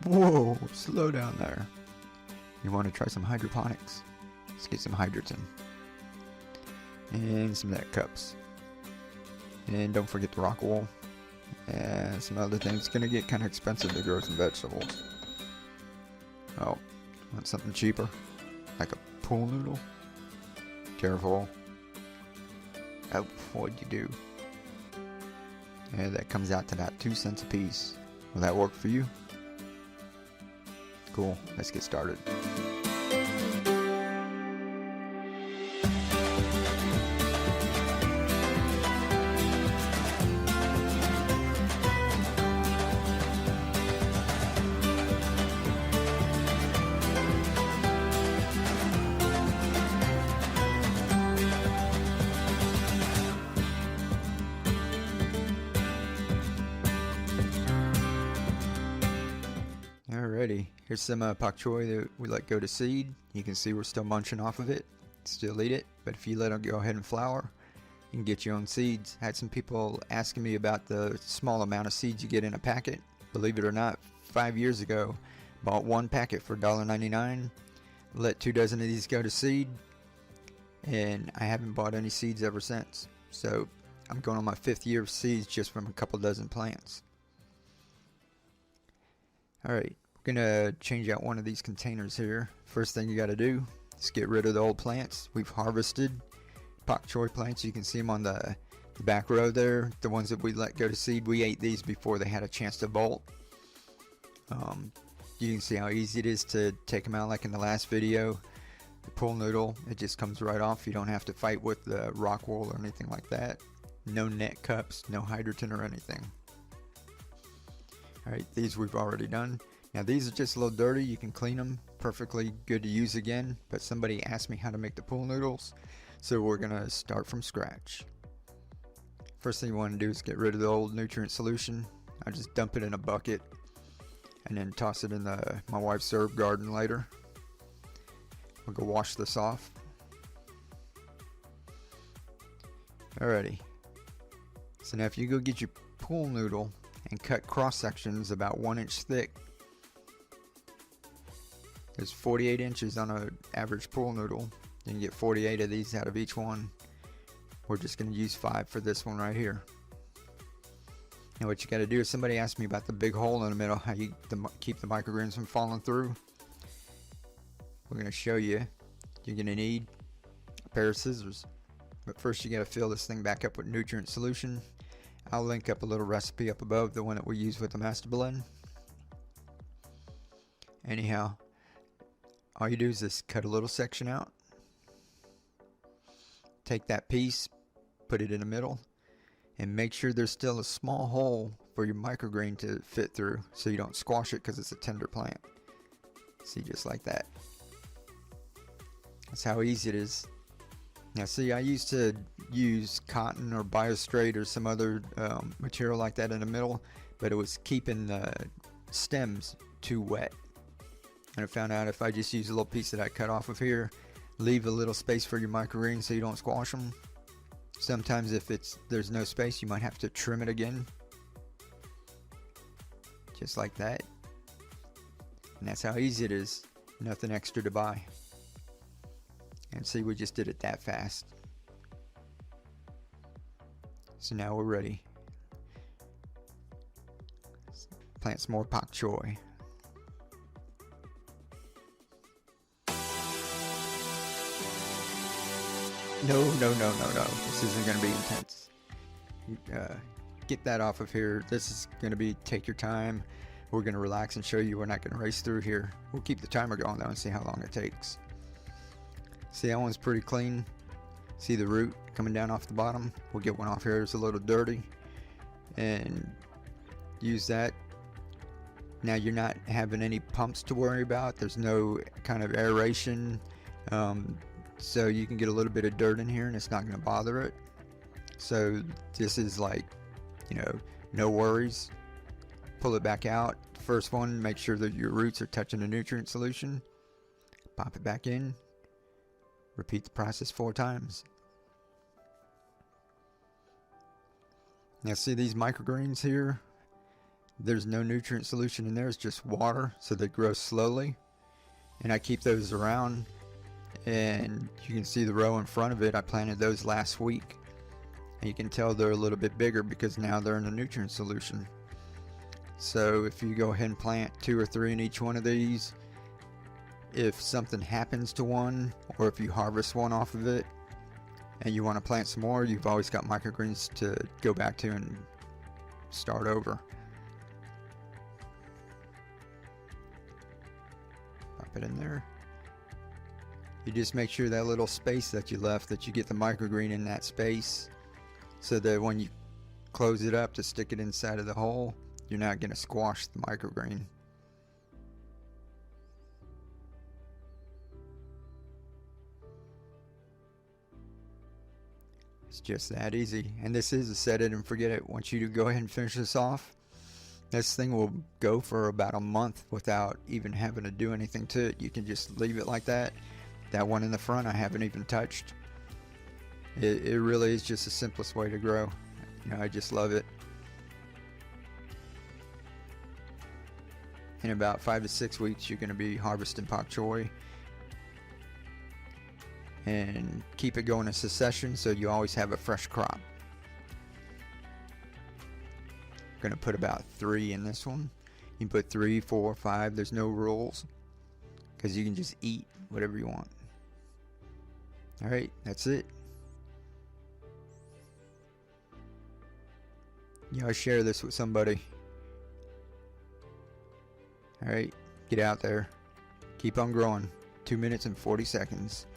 Whoa, slow down there. You want to try some hydroponics? Let's get some hydrogen. And some net cups. And don't forget the rock wool. And some other things. It's going to get kind of expensive to grow some vegetables. Oh, want something cheaper? Like a pool noodle? Careful. Oh, what'd you do? And that comes out to about 2 cents a piece. Will that work for you? Cool, let's get started. Alrighty, here's some pak choi that we let go to seed. You can see we're still munching off of it. Still eat it, but if you let them go ahead and flower, you can get your own seeds. I had some people asking me about the small amount of seeds you get in a packet. Believe it or not, 5 years ago, bought one packet for $1.99, let 2 dozen of these go to seed, and I haven't bought any seeds ever since. So I'm going on my 5th year of seeds just from a couple dozen plants. Alright, we're gonna change out one of these containers here. First thing you gotta do is get rid of the old plants. We've harvested pak choi plants. You can see them on the back row there. The ones that we let go to seed, we ate these before they had a chance to bolt. You can see how easy it is to take them out like in the last video. The pool noodle, it just comes right off. You don't have to fight with the rock wool or anything like that. No net cups, no hydrogen or anything. Alright, these we've already done. Now these are just a little dirty. You can clean them. Perfectly good to use again. But somebody asked me how to make the pool noodles, so we're going to start from scratch. First thing you want to do is get rid of the old nutrient solution. I just dump it in a bucket and then toss it in my wife's herb garden later. We'll go wash this off. Alrighty. So now if you go get your pool noodle and cut cross sections about 1 inch thick. There's 48 inches on an average pool noodle. You can get 48 of these out of each one. We're just going to use 5 for this one right here. Now what you got to do is, somebody asked me about the big hole in the middle, how you keep the microgreens from falling through. We're going to show you. You're going to need a pair of scissors. But first you got to fill this thing back up with nutrient solution. I'll link up a little recipe up above, the one that we use with the master blend. Anyhow, all you do is just cut a little section out. Take that piece, put it in the middle, and make sure there's still a small hole for your microgreen to fit through, so you don't squash it because it's a tender plant. See, just like that. That's how easy it is. Now see, I used to use cotton or biostrate or some other material like that in the middle, but it was keeping the stems too wet. And I found out if I just use a little piece that I cut off of here, leave a little space for your microgreens so you don't squash them. Sometimes if there's no space, you might have to trim it again. Just like that. And that's how easy it is. Nothing extra to buy. And see, we just did it that fast. So now we're ready. Plant some more pak choi. No. This isn't going to be intense. Get that off of here. This is going to be, take your time. We're going to relax and show you. We're not going to race through here. We'll keep the timer going though and see how long it takes. See, that one's pretty clean. See the root coming down off the bottom? We'll get one off here. It's a little dirty. And use that. Now you're not having any pumps to worry about. There's no kind of aeration. So you can get a little bit of dirt in here and it's not going to bother it. So this is like, you know, no worries. Pull it back out. First one, make sure that your roots are touching the nutrient solution. Pop it back in. Repeat the process 4 times. Now see these microgreens here? There's no nutrient solution in there, it's just water, so they grow slowly. And I keep those around, and you can see the row in front of it. I planted those last week, and you can tell they're a little bit bigger because now they're in a nutrient solution. So if you go ahead and plant 2 or 3 in each one of these, if something happens to one, or if you harvest one off of it and you want to plant some more, you've always got microgreens to go back to and start over. Pop it in there. You just make sure that little space that you left, that you get the microgreen in that space, so that when you close it up to stick it inside of the hole, you're not going to squash the microgreen. It's just that easy. And this is a set it and forget it. Once you go ahead and finish this off, this thing will go for about a month without even having to do anything to it. You can just leave it like that. That one in the front I haven't even touched. It really is just the simplest way to grow. You know, I just love it. In about 5 to 6 weeks, you're going to be harvesting pak choi. And keep it going in succession so you always have a fresh crop. I'm going to put about 3 in this one. You can put 3, 4, 5. There's no rules, because you can just eat whatever you want. Alright, that's it. You know, share this with somebody. Alright, get out there. Keep on growing. 2 minutes and 40 seconds.